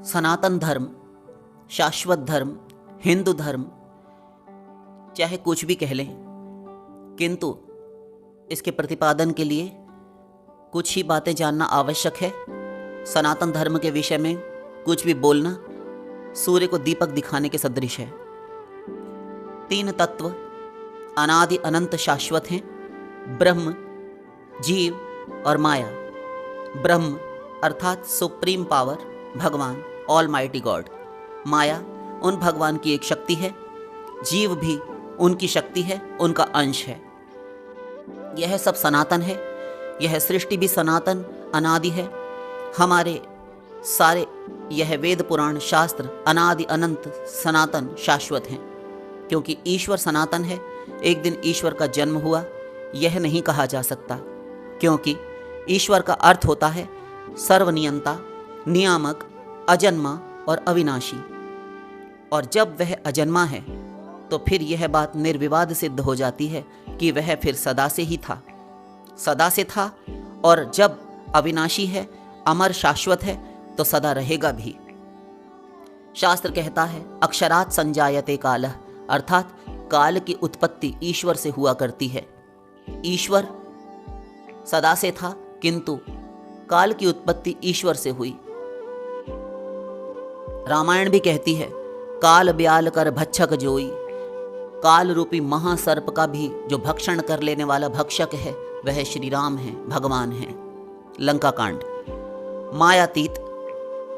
सनातन धर्म, शाश्वत धर्म, हिंदू धर्म, चाहे कुछ भी कह लें, किंतु इसके प्रतिपादन के लिए कुछ ही बातें जानना आवश्यक है। सनातन धर्म के विषय में कुछ भी बोलना सूर्य को दीपक दिखाने के सदृश है। तीन तत्व अनादि अनंत शाश्वत हैं, ब्रह्म, जीव और माया। ब्रह्म अर्थात सुप्रीम पावर, भगवान, ऑल माइटी गॉड। माया उन भगवान की एक शक्ति है, जीव भी उनकी शक्ति है, उनका अंश है। यह सब सनातन है, यह सृष्टि भी सनातन अनादि है। हमारे सारे यह वेद पुराण शास्त्र अनादि अनंत सनातन शाश्वत हैं, क्योंकि ईश्वर सनातन है। एक दिन ईश्वर का जन्म हुआ यह नहीं कहा जा सकता, क्योंकि ईश्वर का अर्थ होता है सर्वनियंता, नियामक, अजन्मा और अविनाशी। और जब वह अजन्मा है तो फिर यह बात निर्विवाद सिद्ध हो जाती है कि वह फिर सदा से ही था, सदा से था। और जब अविनाशी है, अमर, शाश्वत है, तो सदा रहेगा भी। शास्त्र कहता है अक्षरात् संजायते कालः, अर्थात काल की उत्पत्ति ईश्वर से हुआ करती है। ईश्वर सदा से था, किंतु काल की उत्पत्ति ईश्वर से हुई। रामायण भी कहती है काल ब्याल कर भक्षक जोई, काल रूपी महासर्प का भी जो भक्षण कर लेने वाला भक्षक है वह श्री राम है, भगवान है। लंका कांड। मायातीत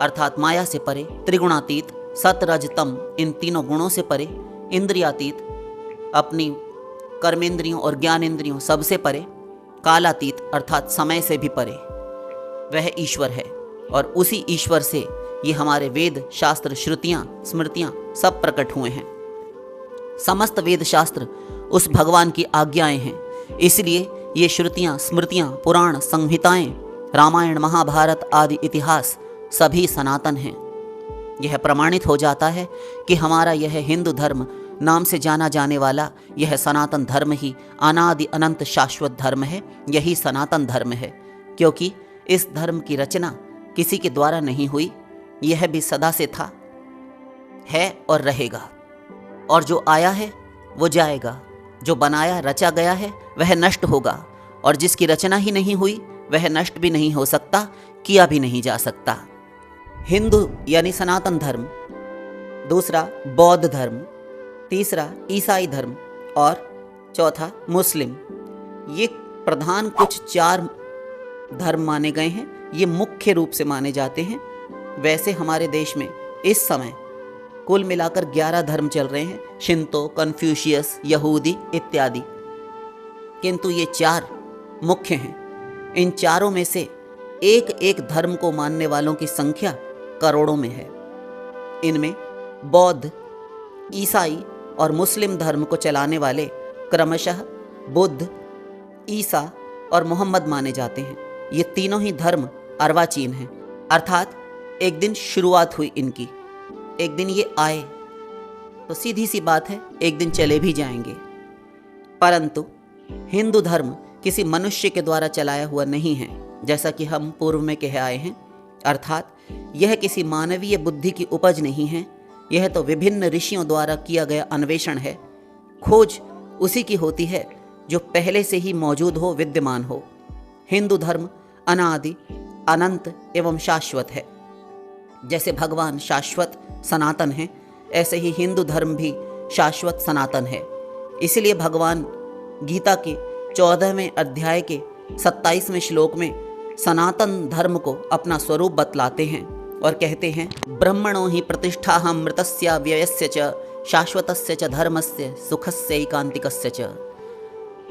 अर्थात माया से परे, त्रिगुणातीत, सत रज तम, इन तीनों गुणों से परे, इंद्रियातीत अपनी कर्मेंद्रियों और ज्ञानेंद्रियों सबसे परे, कालातीत अर्थात समय से भी परे, वह ईश्वर है। और उसी ईश्वर से ये हमारे वेद, शास्त्र, श्रुतियाँ, स्मृतियाँ सब प्रकट हुए हैं। समस्त वेद शास्त्र उस भगवान की आज्ञाएं हैं। इसलिए ये श्रुतियाँ, स्मृतियाँ, पुराण, संहिताएं, रामायण, महाभारत आदि इतिहास सभी सनातन हैं। यह प्रमाणित हो जाता है कि हमारा यह हिंदू धर्म नाम से जाना जाने वाला यह सनातन धर्म ही अनादि अनंत शाश्वत धर्म है। यही सनातन धर्म है, क्योंकि इस धर्म की रचना किसी के द्वारा नहीं हुई। यह भी सदा से था, है और रहेगा। और जो आया है वो जाएगा, जो बनाया रचा गया है वह नष्ट होगा, और जिसकी रचना ही नहीं हुई वह नष्ट भी नहीं हो सकता, किया भी नहीं जा सकता। हिंदू यानी सनातन धर्म, दूसरा बौद्ध धर्म, तीसरा ईसाई धर्म और चौथा मुस्लिम। ये प्रधान कुछ 4 धर्म माने गए हैं, ये मुख्य रूप से माने जाते हैं। वैसे हमारे देश में इस समय कुल मिलाकर 11 धर्म चल रहे हैं, शिंतो, कन्फ्यूशियस, यहूदी इत्यादि। किंतु ये 4 मुख्य हैं। इन चारों में से एक एक धर्म को मानने वालों की संख्या करोड़ों में है। इनमें बौद्ध, ईसाई और मुस्लिम धर्म को चलाने वाले क्रमशः बुद्ध, ईसा और मोहम्मद माने जाते हैं। ये तीनों ही धर्म अर्वाचीन हैं, अर्थात एक दिन शुरुआत हुई इनकी, एक दिन ये आए तो सीधी सी बात है एक दिन चले भी जाएंगे। परंतु हिंदू धर्म किसी मनुष्य के द्वारा चलाया हुआ नहीं है, जैसा कि हम पूर्व में कह आए हैं। अर्थात यह किसी मानवीय बुद्धि की उपज नहीं है, यह तो विभिन्न ऋषियों द्वारा किया गया अन्वेषण है। खोज उसी की होती है जो पहले से ही मौजूद हो, विद्यमान हो। हिंदू धर्म अनादि, अनंत एवं शाश्वत है। जैसे भगवान शाश्वत सनातन है, ऐसे ही हिंदू धर्म भी शाश्वत सनातन है। इसलिए भगवान गीता के 14वें अध्याय के 27वें श्लोक में सनातन धर्म को अपना स्वरूप बतलाते हैं और कहते हैं ब्रह्मणो हि प्रतिष्ठाहं मृतस्य व्ययस्य च शाश्वतस्य च धर्मस्य सुखस्य एकांतिकस्य च।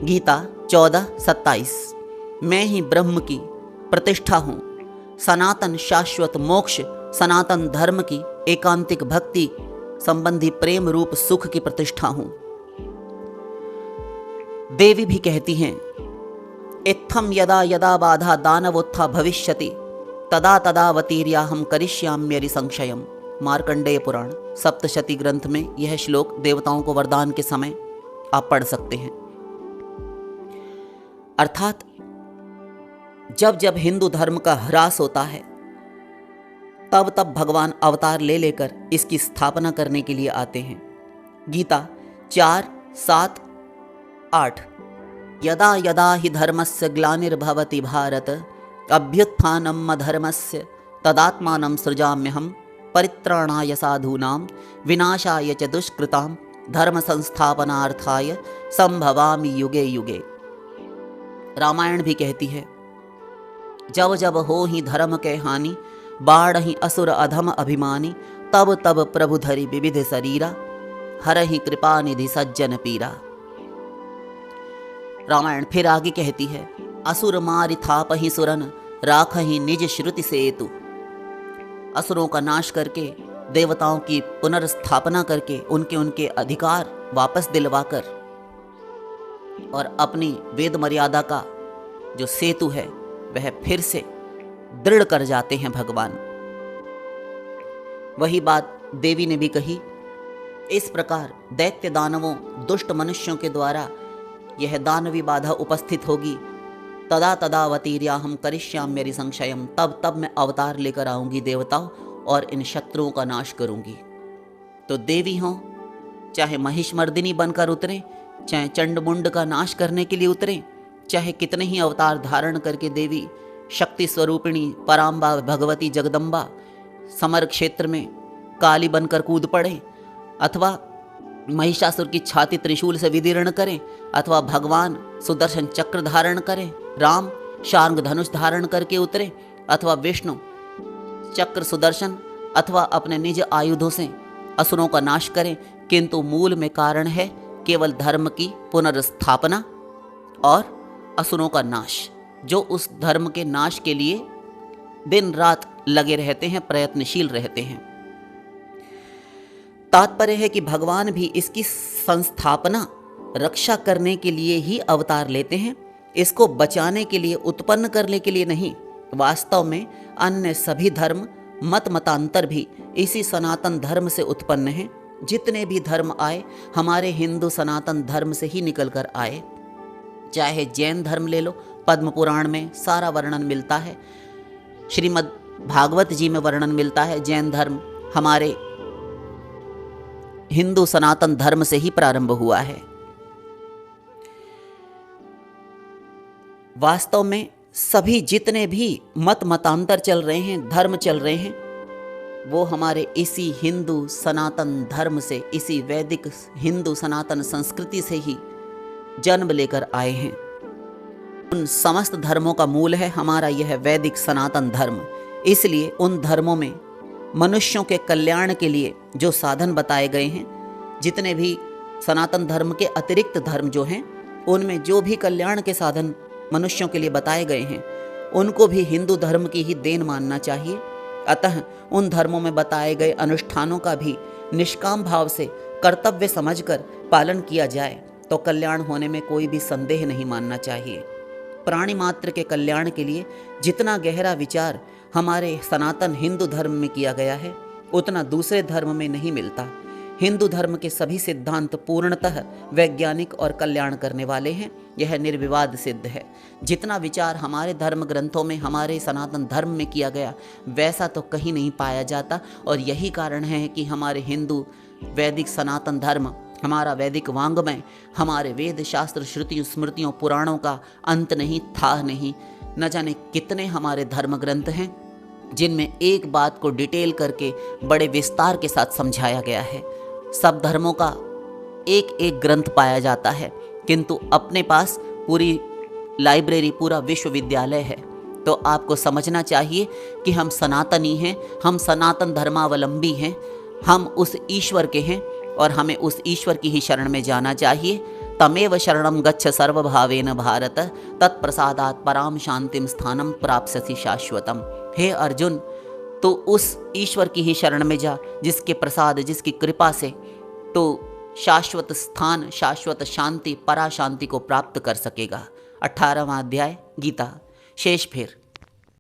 गीता 14:27। मैं ही ब्रह्म की प्रतिष्ठा हूँ, सनातन शाश्वत मोक्ष सनातन धर्म की एकांतिक भक्ति संबंधी प्रेम रूप सुख की प्रतिष्ठा हूँ। देवी भी कहती हैं इत्थम यदा यदा बाधा दानवोत्था भविष्यति तदा तदा वतीर्याहम करिष्याम्यरि संशयम। मार्कंडेय पुराण सप्तशती ग्रंथ में यह श्लोक देवताओं को वरदान के समय आप पढ़ सकते हैं। अर्थात जब जब हिंदू धर्म का ह्रास होता है तब तब भगवान अवतार ले लेकर इसकी स्थापना करने के लिए आते हैं। गीता 4:7-8। यदा यदा हि धर्मस्य ग्लानिर्भवति भारत अभ्युत्थानम् अधर्मस्य तदात्मानं सृजाम्यहम् परित्राणाय साधूनां विनाशाय च दुष्कृतां धर्म संस्थापनार्थाय संभवामि युगे युगे। रामायण भी कहती है, जब जब हो ही धर्म के हानि बाढ़ ही असुर अधम अभिमानी तब तब प्रभु धरि विविध शरीरा हरहि कृपा निधि सज्जन पीरा। रामायण फिर आगे कहती है, असुर मारि थापहि सुरन राखहि निज श्रुति सेतु। असुरों का नाश करके देवताओं की पुनर्स्थापना करके उनके अधिकार वापस दिलवाकर और अपनी वेद मर्यादा का जो सेतु है वह फिर से दृढ़ कर जाते हैं भगवान। वही बात देवी ने भी कही। इस प्रकार दैत्य दानवों दुष्ट मनुष्यों के द्वारा यह दानवी बाधा उपस्थित होगी। तदा तदावतीर्याहम करिष्याम्यरि संशयम, तब तब मैं अवतार लेकर आऊंगी देवताओं और इन शत्रुओं का नाश करूंगी। तो देवी हों चाहे महिषमर्दिनी बनकर उतरें, चाहे चंडमुंड का नाश करने के लिए उतरें, चाहे कितने ही अवतार धारण करके देवी शक्ति स्वरूपिणी पराम्बा भगवती जगदम्बा समर क्षेत्र में काली बनकर कूद पड़े, अथवा महिषासुर की छाती त्रिशूल से विदीर्ण करें, अथवा भगवान सुदर्शन चक्र धारण करें, राम शार्ंग धनुष धारण करके उतरे, अथवा विष्णु चक्र सुदर्शन अथवा अपने निज आयुधों से असुरों का नाश करें, किंतु मूल में कारण है केवल धर्म की पुनर्स्थापना और असुरों का नाश, जो उस धर्म के नाश के लिए दिन रात लगे रहते हैं, प्रयत्नशील रहते हैं। तात्पर्य है कि भगवान भी इसकी संस्थापना रक्षा करने के लिए ही अवतार लेते हैं, इसको बचाने के लिए उत्पन्न करने के लिए नहीं। वास्तव में अन्य सभी धर्म मत मतांतर भी इसी सनातन धर्म से उत्पन्न हैं। जितने भी धर्म आए हमारे हिंदू सनातन धर्म से ही निकल कर आए। चाहे जैन धर्म ले लो, पद्म पुराण में सारा वर्णन मिलता है, श्रीमद् भागवत जी में वर्णन मिलता है। जैन धर्म हमारे हिंदू सनातन धर्म से ही प्रारंभ हुआ है। वास्तव में सभी जितने भी मत मतांतर चल रहे हैं, धर्म चल रहे हैं, वो हमारे इसी हिंदू सनातन धर्म से, इसी वैदिक हिंदू सनातन संस्कृति से ही जन्म लेकर आए हैं। उन समस्त धर्मों का मूल है हमारा यह वैदिक सनातन धर्म। इसलिए उन धर्मों में मनुष्यों के कल्याण के लिए जो साधन बताए गए हैं, जितने भी सनातन धर्म के अतिरिक्त धर्म जो हैं, उनमें जो भी कल्याण के साधन मनुष्यों के लिए बताए गए हैं, उनको भी हिंदू धर्म की ही देन मानना चाहिए। अतः उन धर्मों में बताए गए अनुष्ठानों का भी निष्काम भाव से कर्तव्य समझकर पालन किया जाए तो कल्याण होने में कोई भी संदेह नहीं मानना चाहिए। प्राणी मात्र के कल्याण के लिए जितना गहरा विचार हमारे सनातन हिंदू धर्म में किया गया है, उतना दूसरे धर्म में नहीं मिलता। हिंदू धर्म के सभी सिद्धांत पूर्णतः वैज्ञानिक और कल्याण करने वाले हैं, यह निर्विवाद सिद्ध है। जितना विचार हमारे धर्म ग्रंथों में, हमारे सनातन धर्म में किया गया, वैसा तो कहीं नहीं पाया जाता। और यही कारण है कि हमारे हिंदू वैदिक सनातन धर्म, हमारा वैदिक वांग्मय, हमारे वेद शास्त्र श्रुतियों स्मृतियों पुराणों का अंत नहीं, था नहीं। न जाने कितने हमारे धर्म ग्रंथ हैं जिनमें एक बात को डिटेल करके बड़े विस्तार के साथ समझाया गया है। सब धर्मों का एक एक ग्रंथ पाया जाता है, किंतु अपने पास पूरी लाइब्रेरी, पूरा विश्वविद्यालय है। तो आपको समझना चाहिए कि हम सनातनी हैं, हम सनातन धर्मावलंबी हैं, हम उस ईश्वर के हैं और हमें उस ईश्वर की ही शरण में जाना चाहिए। तमेव शरणम गच्छ सर्वभावेन भारत तत्प्रसादात् पराम शांतिम स्थानम प्राप्स्यसि शाश्वतम। हे अर्जुन, तो उस ईश्वर की ही शरण में जा जिसके प्रसाद, जिसकी कृपा से तो शाश्वत स्थान, शाश्वत शांति, परा शांति को प्राप्त कर सकेगा। 18वां अध्याय गीता। शेष फिर